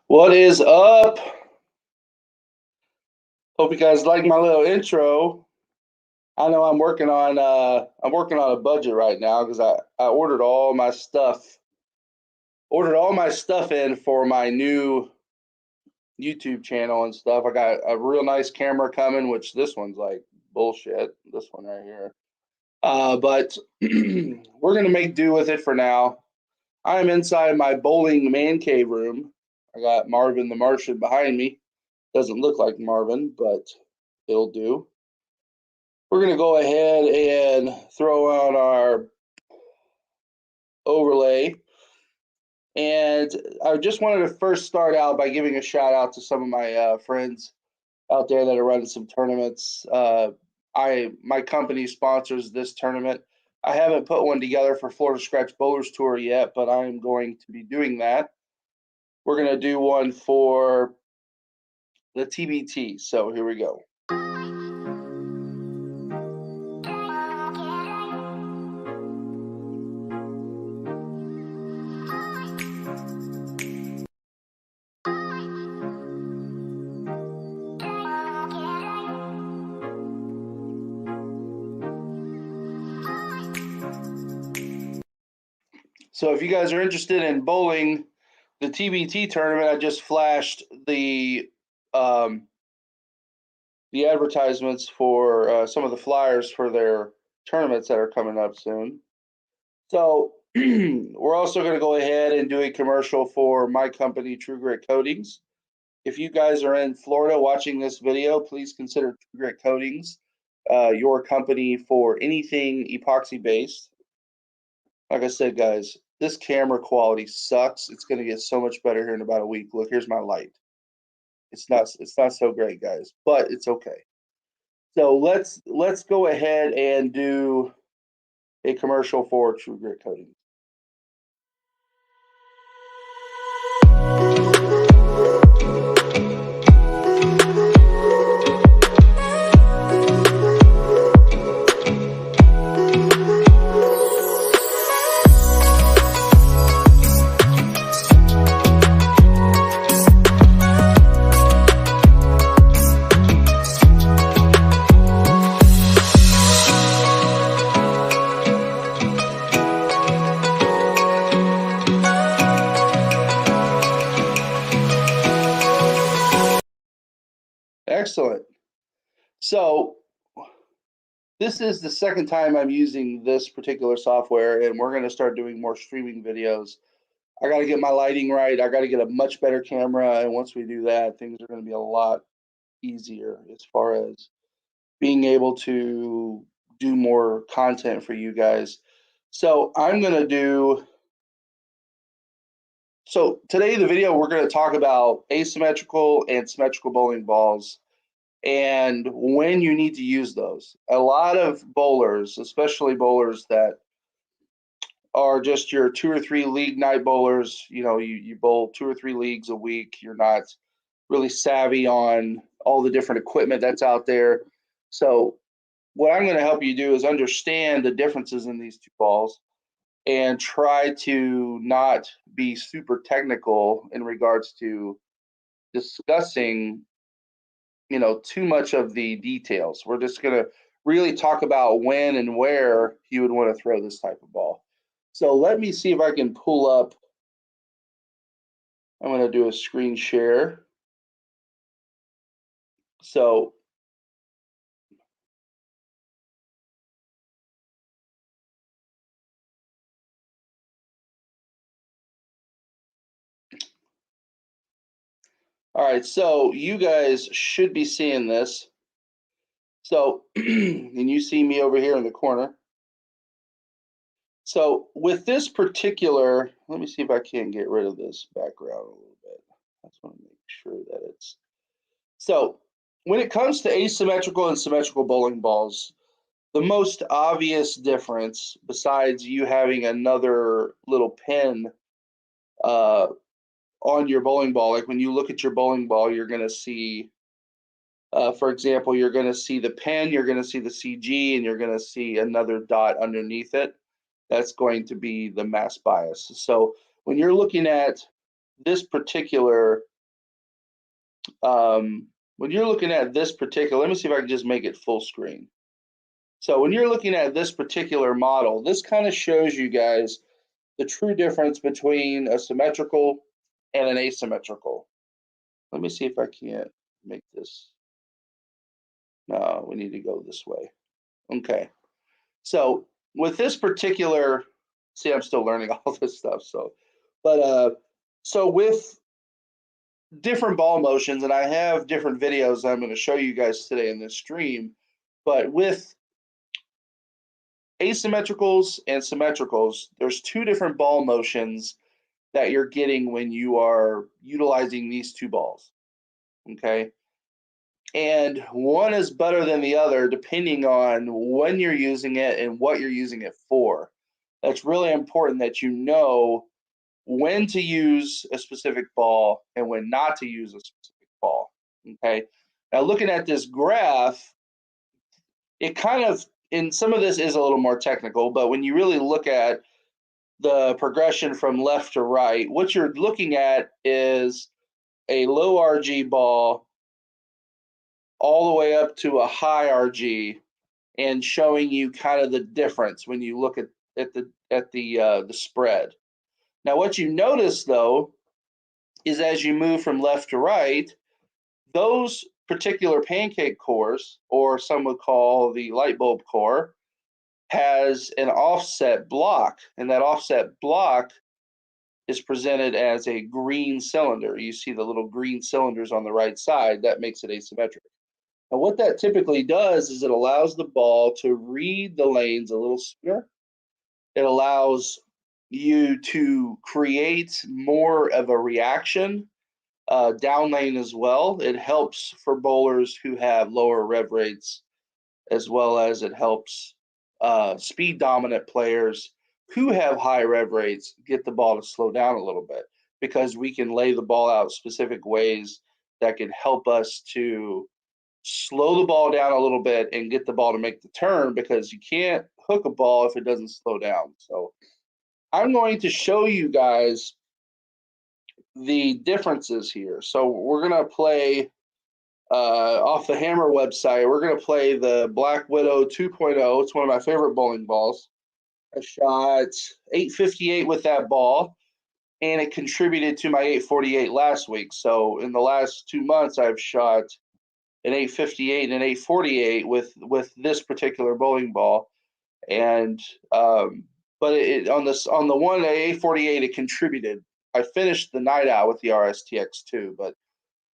What is up? Hope you guys like my little intro. I know I'm working on a budget right now because I ordered all my stuff in for my new YouTube channel and stuff. I got a real nice camera coming, which this one's like bullshit. This one right here. But we're gonna make do with it for now. I am inside my bowling man cave room. I got Marvin the Martian behind me. Doesn't look like Marvin, but it'll do. We're going to go ahead and throw on our overlay. And I just wanted to first start out by giving a shout out to some of my friends out there that are running some tournaments. My company sponsors this tournament. I haven't put one together for Florida Scratch Bowlers Tour yet, but I'm going to be doing that. We're going to do one for the TBT. So here we go. So if you guys are interested in bowling the TBT tournament, I just flashed the advertisements for some of the flyers for their tournaments that are coming up soon. So we're also going to go ahead and do a commercial for my company, True Grit Coatings. If you guys are in Florida watching this video, please consider True Grit Coatings your company for anything epoxy based. Like I said, guys, this camera quality sucks. It's going to get so much better here in about a week. Look, here's my light. It's not so great, guys, but it's okay. So let's go ahead and do a commercial for True Grit Coatings. Excellent. So this is the second time I'm using this particular software, and we're going to start doing more streaming videos. I got to get my lighting right. I got to get a much better camera, and once we do that, things are going to be a lot easier as far as being able to do more content for you guys. So today the video we're going to talk about asymmetrical and symmetrical bowling balls and when you need to use those. A lot of bowlers, especially bowlers that are just your 2 or 3 league night bowlers, you bowl 2 or 3 leagues a week. You're not really savvy on all the different equipment that's out there. So what I'm going to help you do is understand the differences in these two balls and try to not be super technical in regards to discussing too much of the details. We're just going to really talk about when and where you would want to throw this type of ball. So let me see if I can pull up. I'm going to do a screen share. So all right, so you guys should be seeing this. So, and you see me over here in the corner. So with this particular, let me see if I can get rid of this background a little bit. I just want to make sure that it's. So when it comes to asymmetrical and symmetrical bowling balls, the most obvious difference, besides you having another little pin on your bowling ball, like when you look at your bowling ball, you're going to see, for example, you're going to see the pin, you're going to see the CG, and you're going to see another dot underneath it. That's going to be the mass bias. So when you're looking at this particular when you're looking at this particular, let me see if I can just make it full screen. So when you're looking at this particular model, this kind of shows you guys the true difference between a symmetrical and an asymmetrical. Let me see if I can't make this. No, we need to go this way. Okay. So with this particular, see, I'm still learning all this stuff. So with different ball motions, and I have different videos I'm going to show you guys today in this stream, but with asymmetricals and symmetricals, there's two different ball motions that you're getting when you are utilizing these two balls. Okay. And one is better than the other depending on when you're using it and what you're using it for. That's really important that you know when to use a specific ball and when not to use a specific ball. Okay. Now, looking at this graph, it kind of, and some of this is a little more technical, but when you really look at the progression from left to right, what you're looking at is a low RG ball all the way up to a high RG, and showing you kind of the difference when you look at the spread. Now, what you notice though is as you move from left to right, those particular pancake cores, or some would call the light bulb core, has an offset block, and that offset block is presented as a green cylinder. You see the little green cylinders on the right side. That makes it asymmetric. And what that typically does is it allows the ball to read the lanes a little sooner. It allows you to create more of a reaction down lane as well. It helps for bowlers who have lower rev rates, as well as it helps speed dominant players who have high rev rates get the ball to slow down a little bit, because we can lay the ball out specific ways that can help us to slow the ball down a little bit and get the ball to make the turn, because you can't hook a ball if it doesn't slow down. So I'm going to show you guys the differences here. So we're going to play off the Hammer website. We're going to play the Black Widow 2.0. It's one of my favorite bowling balls. I shot 858 with that ball, and it contributed to my 848 last week. So in the last 2 months, I've shot an 858 and an 848 with this particular bowling ball. And but on the one 848, it contributed. I finished the night out with the RSTX2, but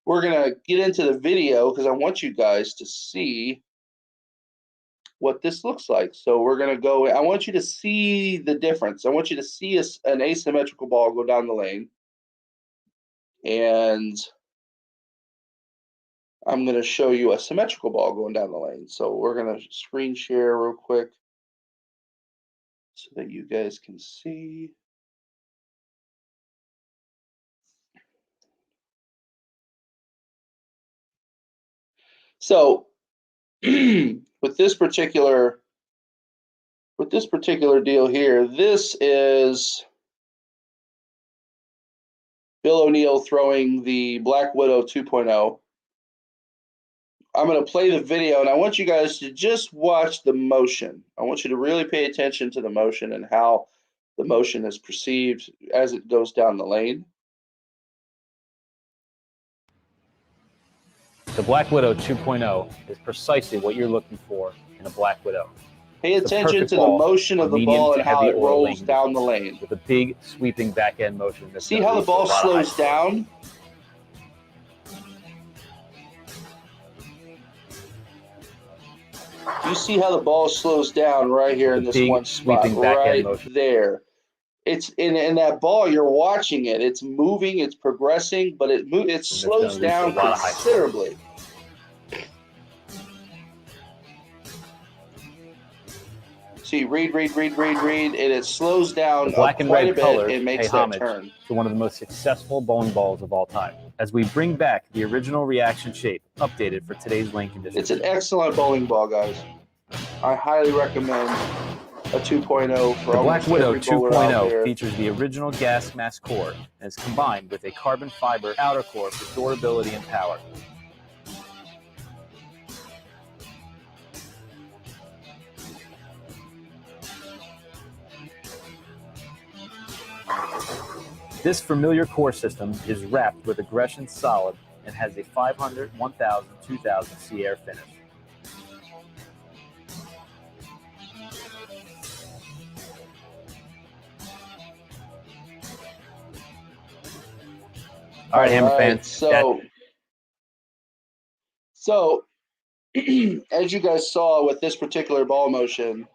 we're gonna get into the video because I want you guys to see what this looks like. So we're gonna go. I want you to see the difference. I want you to see an asymmetrical ball go down the lane, and I'm going to show you a symmetrical ball going down the lane. So we're going to screen share real quick so that you guys can see. So with this particular deal here, this is Bill O'Neill throwing the Black Widow 2.0. I'm going to play the video, and I want you guys to just watch the motion. I want you to really pay attention to the motion and how the motion is perceived as it goes down the lane. The Black Widow 2.0 is precisely what you're looking for in a Black Widow. Pay attention to the motion of the ball and how it rolls down the lane. With a big sweeping back end motion. See how the ball slows down? You see how the ball slows down right here in this one spot, right there. It's in that ball, you're watching it. It's moving, it's progressing, but it slows down considerably. See, read, and it slows down quite a bit and makes that turn. To one of the most successful bowling balls of all time, as we bring back the original reaction shape, updated for today's lane conditions. It's an excellent bowling ball, guys. I highly recommend a 2.0 for The Black almost Widow every bowler out 2.0 there. features the original gas mask core and is combined with a carbon fiber outer core for durability and power. This familiar core system is wrapped with aggression solid and has a 500, 1000, 2000 C air finish. All right, Hammer fans. So as you guys saw with this particular ball motion,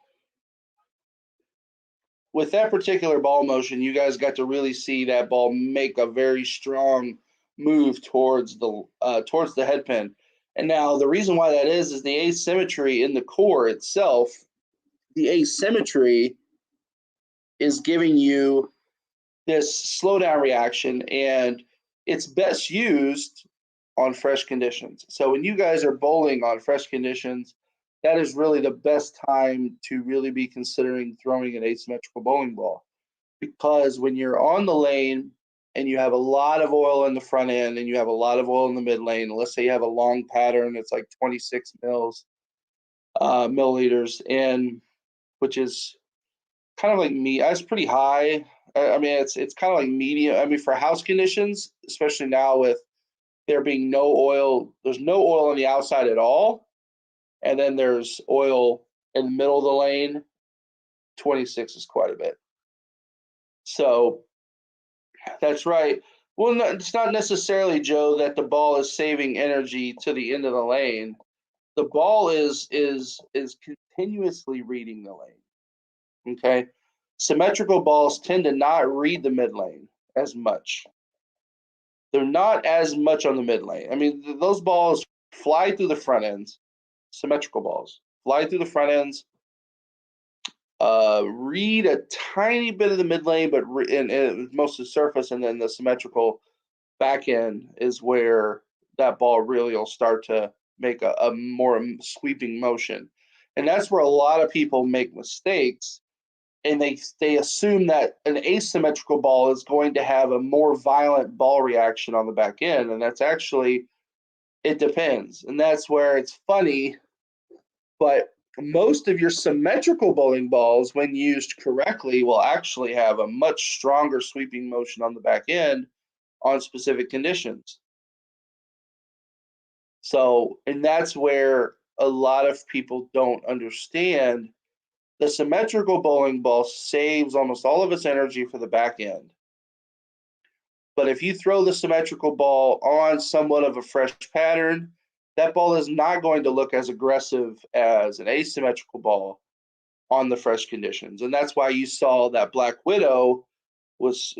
you guys got to really see that ball make a very strong move towards the head pin. And now the reason why that is the asymmetry in the core itself. The asymmetry is giving you this slowdown reaction, and it's best used on fresh conditions. So when you guys are bowling on fresh conditions, that is really the best time to really be considering throwing an asymmetrical bowling ball. Because when you're on the lane and you have a lot of oil in the front end and you have a lot of oil in the mid lane, let's say you have a long pattern, it's like 26 milliliters, and which is kind of like that's pretty high. I mean, it's kind of like medium. I mean, for house conditions, especially now with there being no oil, there's no oil on the outside at all, and then there's oil in the middle of the lane. 26 is quite a bit. So that's right. Well, no, it's not necessarily, Joe, that the ball is saving energy to the end of the lane. The ball is continuously reading the lane. Okay, symmetrical balls tend to not read the mid lane as much. They're not as much on the mid lane. I mean, those balls fly through the front ends. Symmetrical balls fly through the front ends. Read a tiny bit of the mid lane, but most of the surface, and then the symmetrical back end is where that ball really will start to make a more sweeping motion. And that's where a lot of people make mistakes, and they assume that an asymmetrical ball is going to have a more violent ball reaction on the back end, and that's actually, it depends. And that's where it's funny, but most of your symmetrical bowling balls, when used correctly, will actually have a much stronger sweeping motion on the back end on specific conditions. So, and that's where a lot of people don't understand. The symmetrical bowling ball saves almost all of its energy for the back end. But if you throw the symmetrical ball on somewhat of a fresh pattern, that ball is not going to look as aggressive as an asymmetrical ball on the fresh conditions. And that's why you saw that Black Widow was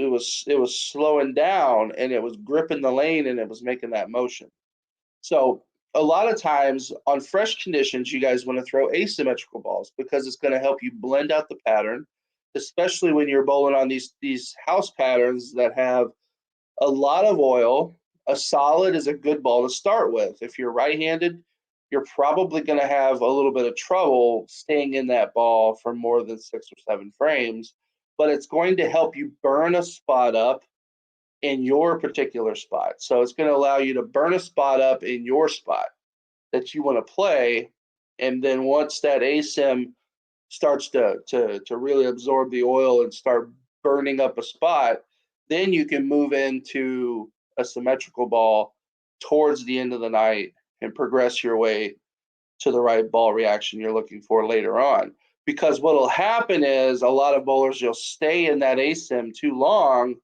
slowing down, and it was gripping the lane, and it was making that motion. So a lot of times on fresh conditions, you guys want to throw asymmetrical balls because it's going to help you blend out the pattern, especially when you're bowling on these house patterns that have a lot of oil. A solid is a good ball to start with. If you're right-handed, you're probably going to have a little bit of trouble staying in that ball for more than 6 or 7 frames, but it's going to help you burn a spot up in your particular spot. So it's going to allow you to burn a spot up in your spot that you want to play, and then once that asym starts to really absorb the oil and start burning up a spot, then you can move into a symmetrical ball towards the end of the night and progress your way to the right ball reaction you're looking for later on. Because what will happen is a lot of bowlers, you'll stay in that asym too long,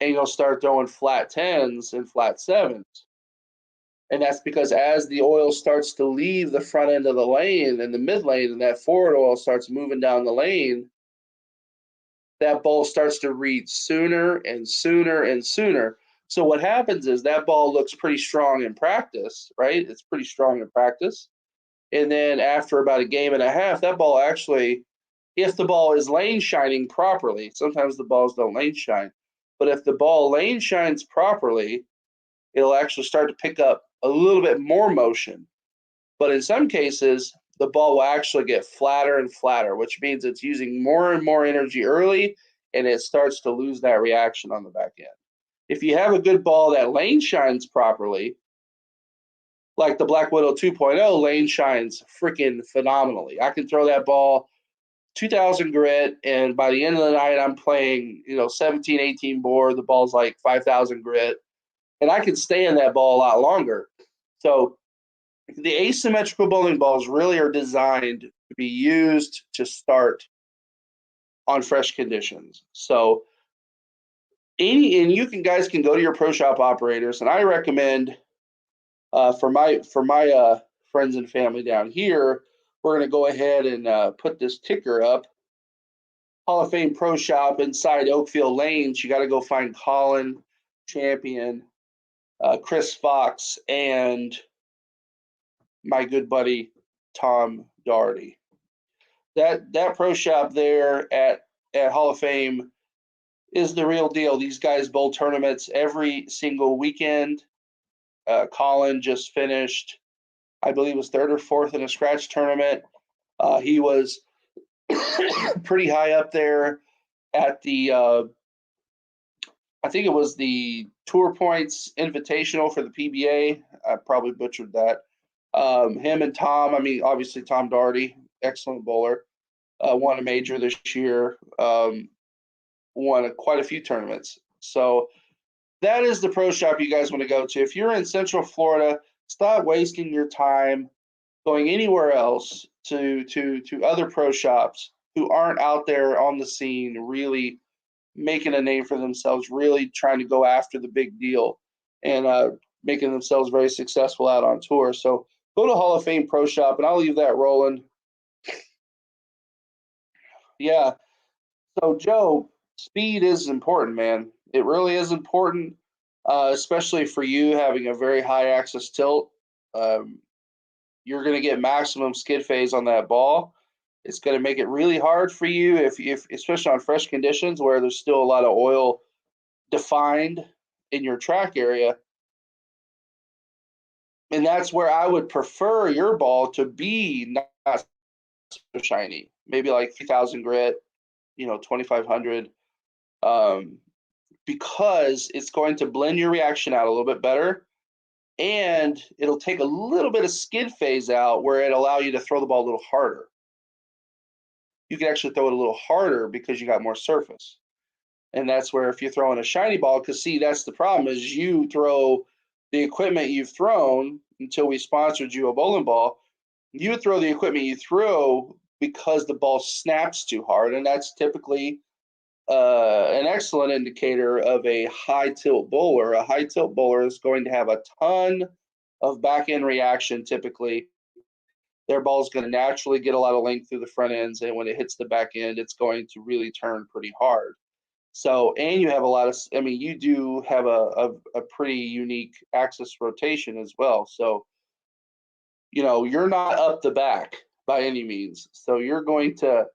and you'll start throwing flat 10s and flat 7s. And that's because as the oil starts to leave the front end of the lane and the mid lane, and that forward oil starts moving down the lane, that ball starts to read sooner and sooner and sooner. So what happens is that ball looks pretty strong in practice, right? It's pretty strong in practice. And then after about a game and a half, that ball actually, if the ball is lane shining properly, sometimes the balls don't lane shine, but if the ball lane shines properly, it'll actually start to pick up a little bit more motion. But in some cases, the ball will actually get flatter and flatter, which means it's using more and more energy early, and it starts to lose that reaction on the back end. If you have a good ball that lane shines properly, like the Black Widow 2.0, lane shines freaking phenomenally. I can throw that ball 2,000 grit, and by the end of the night, I'm playing, 17, 18 board. The ball's like 5,000 grit, and I can stay in that ball a lot longer. So the asymmetrical bowling balls really are designed to be used to start on fresh conditions. So and you guys can go to your pro shop operators, and I recommend for my friends and family down here, we're going to go ahead and put this ticker up. Hall of Fame Pro Shop inside Oakfield Lanes. You got to go find Colin Champion, Chris Fox, and my good buddy Tom Doherty. That pro shop there at Hall of Fame is the real deal. These guys bowl tournaments every single weekend. Colin just finished, I believe, was third or fourth in a scratch tournament. He was pretty high up there at the, I think it was the Tour Points Invitational for the PBA. I probably butchered that. Him and Tom, I mean, obviously Tom Doherty, excellent bowler, won a major this year, won quite a few tournaments. So that is the pro shop you guys want to go to. If you're in Central Florida, stop wasting your time going anywhere else to other pro shops who aren't out there on the scene really making a name for themselves, really trying to go after the big deal and making themselves very successful out on tour. So go to Hall of Fame Pro Shop, and I'll leave that rolling. Yeah. So, Joe, speed is important, man. It really is important, especially for you having a very high axis tilt. You're going to get maximum skid phase on that ball. It's going to make it really hard for you if especially on fresh conditions where there's still a lot of oil defined in your track area. And that's where I would prefer your ball to be not so shiny, maybe like 3,000 grit, 2,500, because it's going to blend your reaction out a little bit better, and it'll take a little bit of skid phase out where it allow you to throw the ball a little harder. You can actually throw it a little harder because you got more surface. And that's where if you're throwing a shiny ball, because see, that's the problem is you throw the equipment you've thrown until we sponsored you a bowling ball. You throw the equipment you throw because the ball snaps too hard, and that's typically an excellent indicator of a high tilt bowler. A high tilt bowler is going to have a ton of back end reaction typically. Their ball is going to naturally get a lot of length through the front ends, and when it hits the back end, it's going to really turn pretty hard. So, and you have a lot of, I mean, you do have a pretty unique axis rotation as well. So, you're not up the back by any means. So you're going to,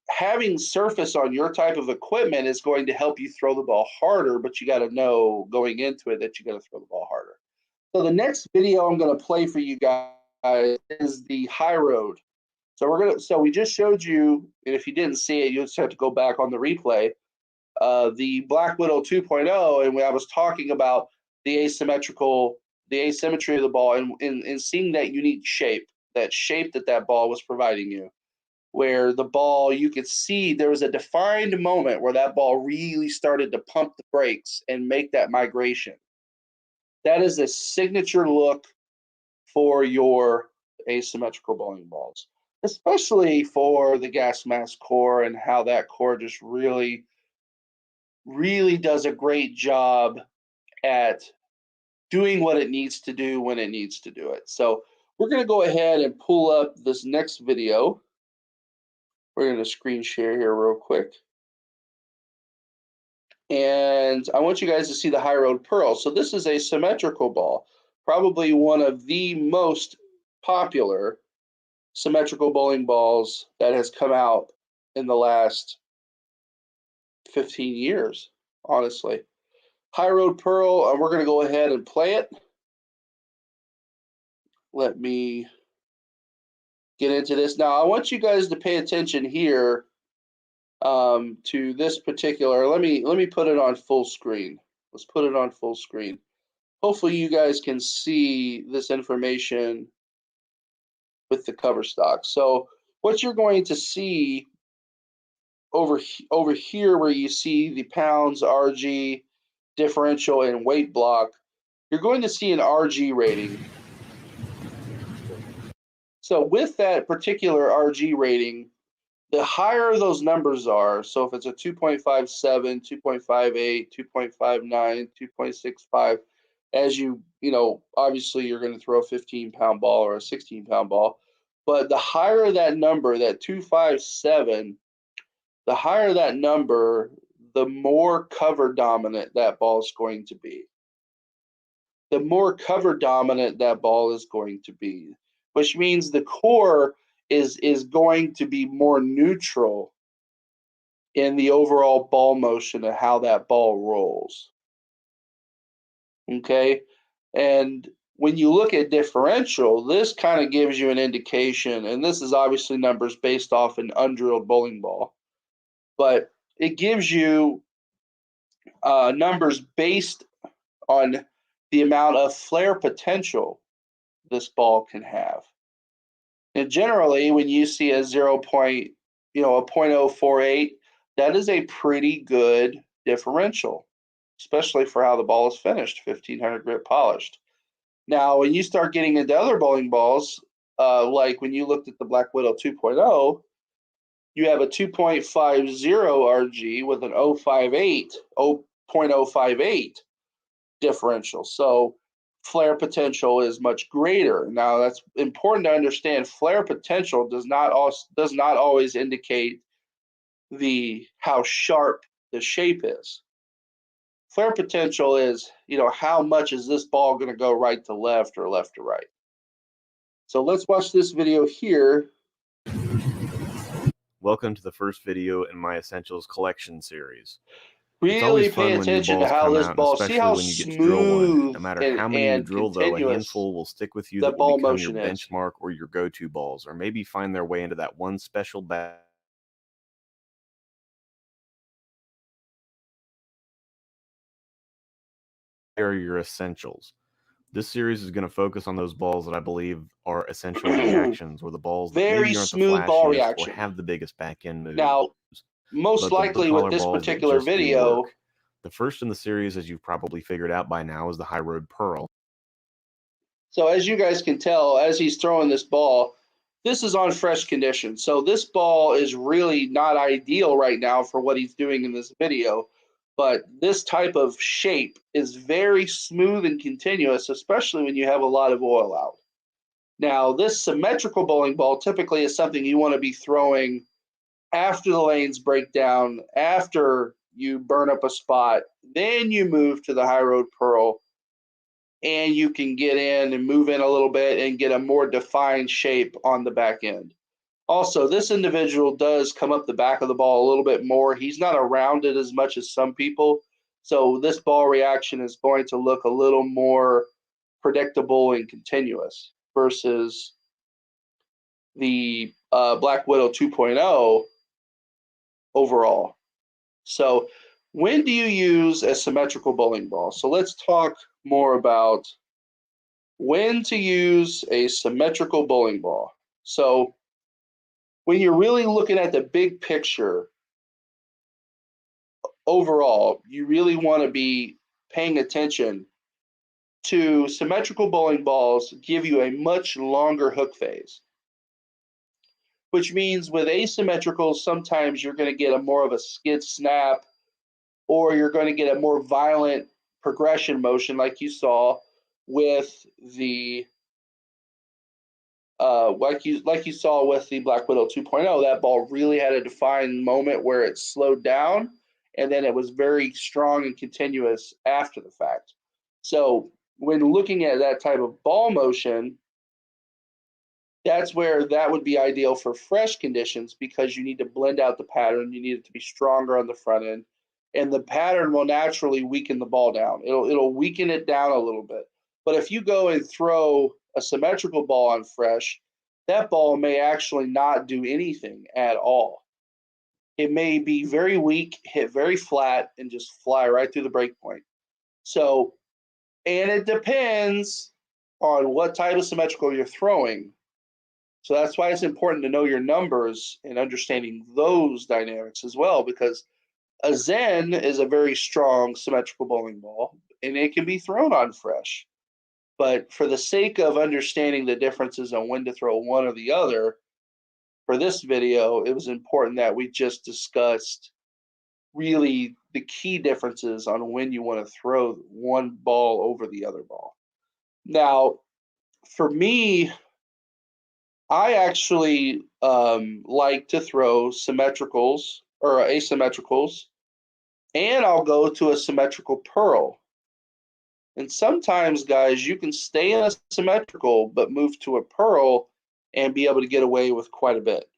having surface on your type of equipment is going to help you throw the ball harder, but you got to know going into it that you got to throw the ball harder. So the next video I'm going to play for you guys is the high road. So we just showed you, and if you didn't see it, you just have to go back on the replay. The Black Widow 2.0, and I was talking about the asymmetry of the ball, and seeing that unique shape that ball was providing you, where the ball, you could see there was a defined moment where that ball really started to pump the brakes and make that migration. That is a signature look for your asymmetrical bowling balls, especially for the gas mask core and how that core just really does a great job at doing what it needs to do when it needs to do it. So we're going to go ahead and pull up this next video. We're going to screen share here real quick. And I want you guys to see the High Road Pearl. So this is a symmetrical ball, probably one of the most popular symmetrical bowling balls that has come out in the last 15 years, honestly. High Road Pearl, we're going to go ahead and play it. Let me get into this. Now, I want you guys to pay attention here to this particular. Let me put it on full screen. Let's put it on full screen. Hopefully, you guys can see this information with the cover stock. So, what you're going to see over here, where you see the pounds, RG, differential, and weight block, you're going to see an RG rating. So, with that particular RG rating, the higher those numbers are, so if it's a 2.57, 2.58, 2.59, 2.65, as obviously you're going to throw a 15-pound ball or a 16-pound ball, but the higher that number, that 257, the higher that number, the more cover dominant that ball is going to be. The more cover dominant that ball is going to be, which means the core is going to be more neutral in the overall ball motion of how that ball rolls. Okay? And when you look at differential, this kind of gives you an indication, and this is obviously numbers based off an undrilled bowling ball, but it gives you numbers based on the amount of flare potential this ball can have. And generally, when you see a 0.048, that is a pretty good differential, especially for how the ball is finished, 1500 grit polished. Now, when you start getting into other bowling balls, like when you looked at the Black Widow 2.0, you have a 2.50 RG with an 0.058 differential. So flare potential is much greater. Now, that's important to understand. Flare potential does not always indicate how sharp the shape is. Flare potential is, how much is this ball going to go right to left or left to right. So let's watch this video here. Welcome to the first video in my Essentials collection series. Really pay attention to how this ball, see how smooth No matter how many you and drill, though, a continuous handful will stick with you the that will ball become your motion is. benchmark or your go-to balls, or maybe find their way into that one special bag are your essentials. This series is going to focus on those balls that I believe are essential reactions, or the balls that Very maybe aren't the smooth ball flashiest or reaction. have the biggest back-end moves, Now, most but the likely with blue-collar this balls that particular just do video, work. The first in the series, as you've probably figured out by now, is the High Road Pearl. so as you guys can tell, as he's throwing this ball, this is on fresh condition. So this ball is really not ideal right now for what he's doing in this video. But this type of shape is very smooth and continuous, especially when you have a lot of oil out. Now, this symmetrical bowling ball typically is something you want to be throwing after the lanes break down, after you burn up a spot. Then you move to the High Road Pearl, and you can get in and move in a little bit and get a more defined shape on the back end. Also, this individual does come up the back of the ball a little bit more. He's not around it as much as some people. So this ball reaction is going to look a little more predictable and continuous versus the Black Widow 2.0 overall. So when do you use a symmetrical bowling ball? So let's talk more about when to use a symmetrical bowling ball. So when you're really looking at the big picture overall, you really want to be paying attention to symmetrical bowling balls give you a much longer hook phase, which means with asymmetrical, sometimes you're going to get a more of a skid snap, or you're going to get a more violent progression motion like you saw with the like you saw with the Black Widow 2.0. That ball really had a defined moment where it slowed down, and then it was very strong and continuous after the fact. So when looking at that type of ball motion, that's where that would be ideal for fresh conditions, because you need to blend out the pattern. You need it to be stronger on the front end, and the pattern will naturally weaken the ball down. It'll weaken it down a little bit. But if you go and throw a symmetrical ball on fresh, that ball may actually not do anything at all. It may be very weak, hit very flat, and just fly right through the break point. So, and it depends on what type of symmetrical you're throwing. So that's why it's important to know your numbers and understanding those dynamics as well, because a Zen is a very strong symmetrical bowling ball and it can be thrown on fresh. But for the sake of understanding the differences on when to throw one or the other, for this video, it was important that we just discussed really the key differences on when you want to throw one ball over the other ball. Now, for me, I actually like to throw symmetricals or asymmetricals, and I'll go to a symmetrical pearl. And sometimes, guys, you can stay in a symmetrical but move to a pearl and be able to get away with quite a bit.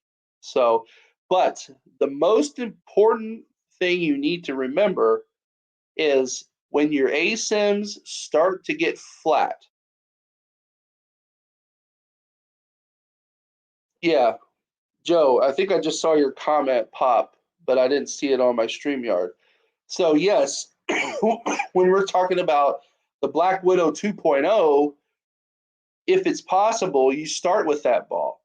So, but the most important thing you need to remember is when your ASIMs start to get flat. Yeah, Joe, I think I just saw your comment pop, but I didn't see it on my StreamYard. So yes, when we're talking about the Black Widow 2.0, if it's possible, you start with that ball.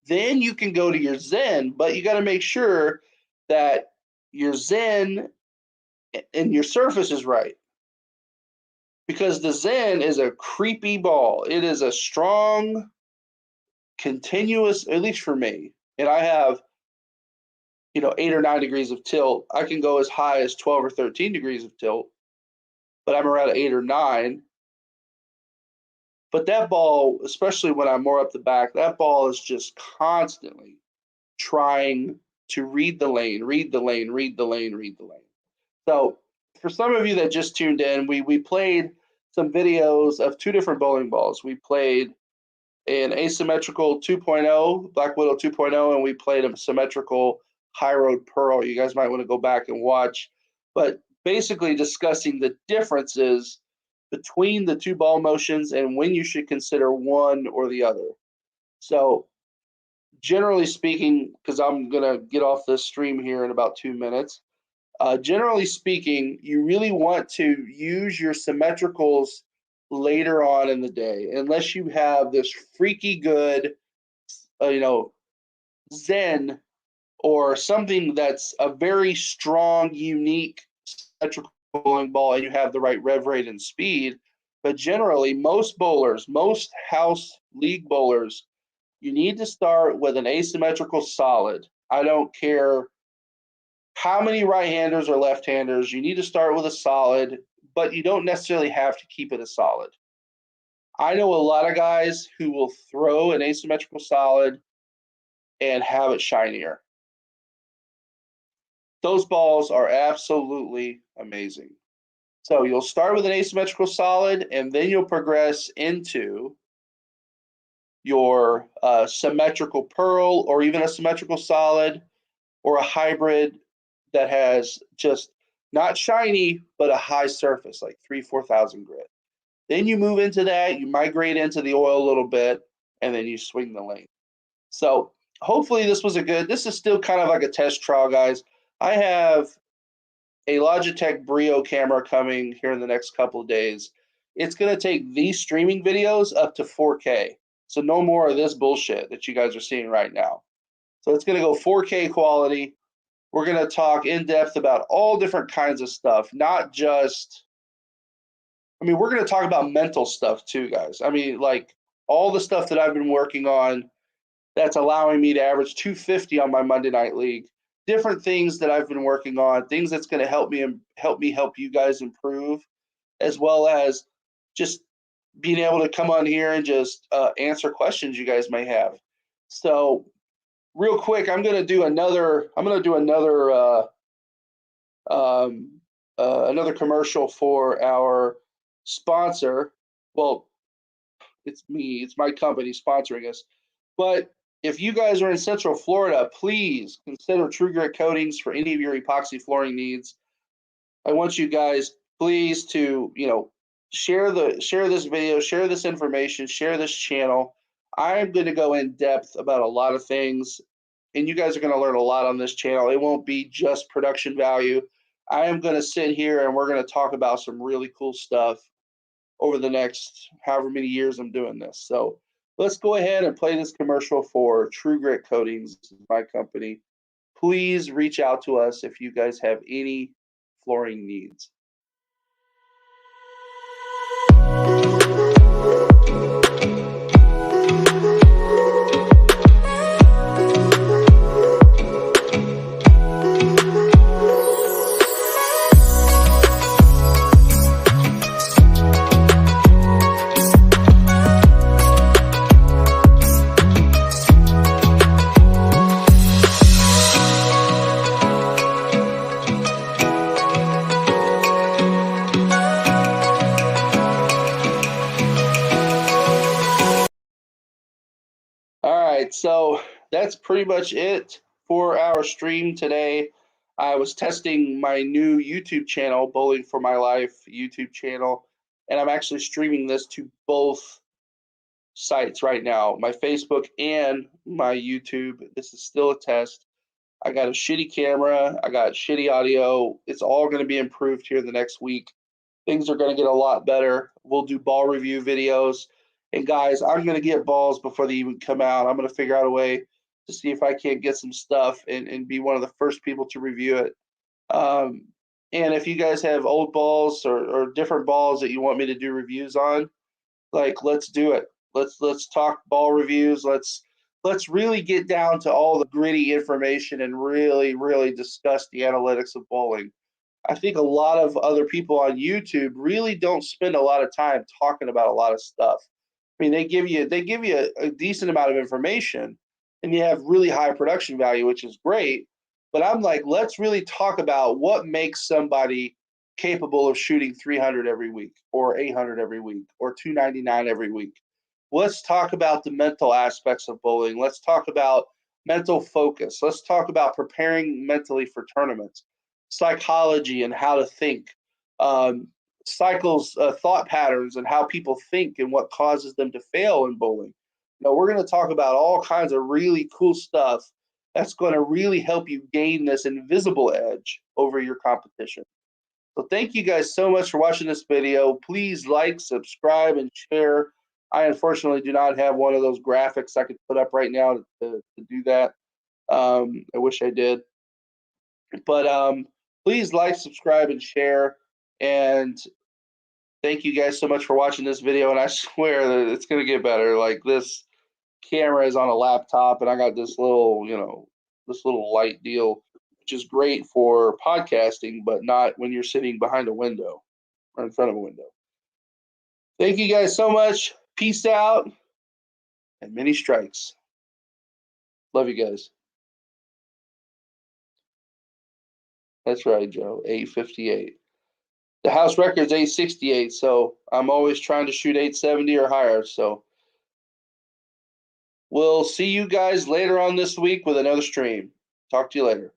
Then you can go to your Zen, but you got to make sure that your Zen and your surface is right. Because the Zen is a creepy ball. It is a strong, continuous, at least for me. And I have, 8 or 9 degrees of tilt. I can go as high as 12 or 13 degrees of tilt, but I'm around 8 or 9. But that ball, especially when I'm more up the back, that ball is just constantly trying to read the lane, read the lane, read the lane, read the lane. So for some of you that just tuned in, we played some videos of 2 different bowling balls. We played an asymmetrical 2.0, Black Widow 2.0, and we played a symmetrical High Road Pearl. You guys might want to go back and watch. But basically discussing the differences between the 2 ball motions and when you should consider one or the other. So generally speaking, because I'm going to get off this stream here in about 2 minutes, generally speaking, you really want to use your symmetricals later on in the day, unless you have this freaky good, Zen or something that's a very strong, unique symmetrical bowling ball, and you have the right rev rate and speed. But generally, most bowlers, most house league bowlers, you need to start with an asymmetrical solid. I don't care how many right-handers or left-handers, you need to start with a solid, but you don't necessarily have to keep it a solid. I know a lot of guys who will throw an asymmetrical solid and have it shinier. Those balls are absolutely amazing. So you'll start with an asymmetrical solid, and then you'll progress into your symmetrical pearl, or even a symmetrical solid, or a hybrid that has just not shiny, but a high surface, like 3,000-4,000 grit. Then you move into that, you migrate into the oil a little bit, and then you swing the lane. So hopefully this is still kind of like a test trial, guys. I have a Logitech Brio camera coming here in the next couple of days. It's going to take these streaming videos up to 4K. So no more of this bullshit that you guys are seeing right now. So it's going to go 4K quality. We're going to talk in depth about all different kinds of stuff, not just, we're going to talk about mental stuff too, guys. Like all the stuff that I've been working on that's allowing me to average 250 on my Monday Night League. Different things that I've been working on, things that's going to help me help you guys improve, as well as just being able to come on here and just answer questions you guys may have. So real quick, I'm going to do another another commercial for our sponsor. Well, it's my company sponsoring us. But if you guys are in Central Florida, please consider True Grit Coatings for any of your epoxy flooring needs. I want you guys please to, share this video, share this information, share this channel. I'm going to go in depth about a lot of things, and you guys are going to learn a lot on this channel. It won't be just production value. I am going to sit here and we're going to talk about some really cool stuff over the next however many years I'm doing this. So let's go ahead and play this commercial for True Grit Coatings, my company. Please reach out to us if you guys have any flooring needs. All right, so that's pretty much it for our stream today. I was testing my new YouTube channel, Bowling for My Life YouTube channel, and I'm actually streaming this to both sites right now, my Facebook and my YouTube. This is still a test. I got a shitty camera, I got shitty audio. It's all going to be improved here in the next week. Things are going to get a lot better. We'll do ball review videos. And guys, I'm going to get balls before they even come out. I'm going to figure out a way to see if I can't get some stuff and be one of the first people to review it. Um, and if you guys have old balls or different balls that you want me to do reviews on, like let's do it. Let's talk ball reviews. Let's really get down to all the gritty information and really discuss the analytics of bowling. I think a lot of other people on YouTube really don't spend a lot of time talking about a lot of stuff. I mean, they give you a decent amount of information, and you have really high production value, which is great. But I'm like, let's really talk about what makes somebody capable of shooting 300 every week, or 800 every week, or 299 every week. Let's talk about the mental aspects of bowling. Let's talk about mental focus. Let's talk about preparing mentally for tournaments, psychology and how to think, um, cycles, thought patterns, and how people think and what causes them to fail in bowling. We're going to talk about all kinds of really cool stuff that's going to really help you gain this invisible edge over your competition. So thank you guys so much for watching this video. Please like, subscribe, and share. I unfortunately do not have one of those graphics I could put up right now to do that. I wish I did. But please like, subscribe, and share. And thank you guys so much for watching this video. And I swear that it's going to get better. Like, this camera is on a laptop, and I got this little, this little light deal, which is great for podcasting, but not when you're sitting behind a window or in front of a window. Thank you guys so much. Peace out and many strikes. Love you guys. That's right, Joe. 858. The house record's 868, so I'm always trying to shoot 870 or higher. So we'll see you guys later on this week with another stream. Talk to you later.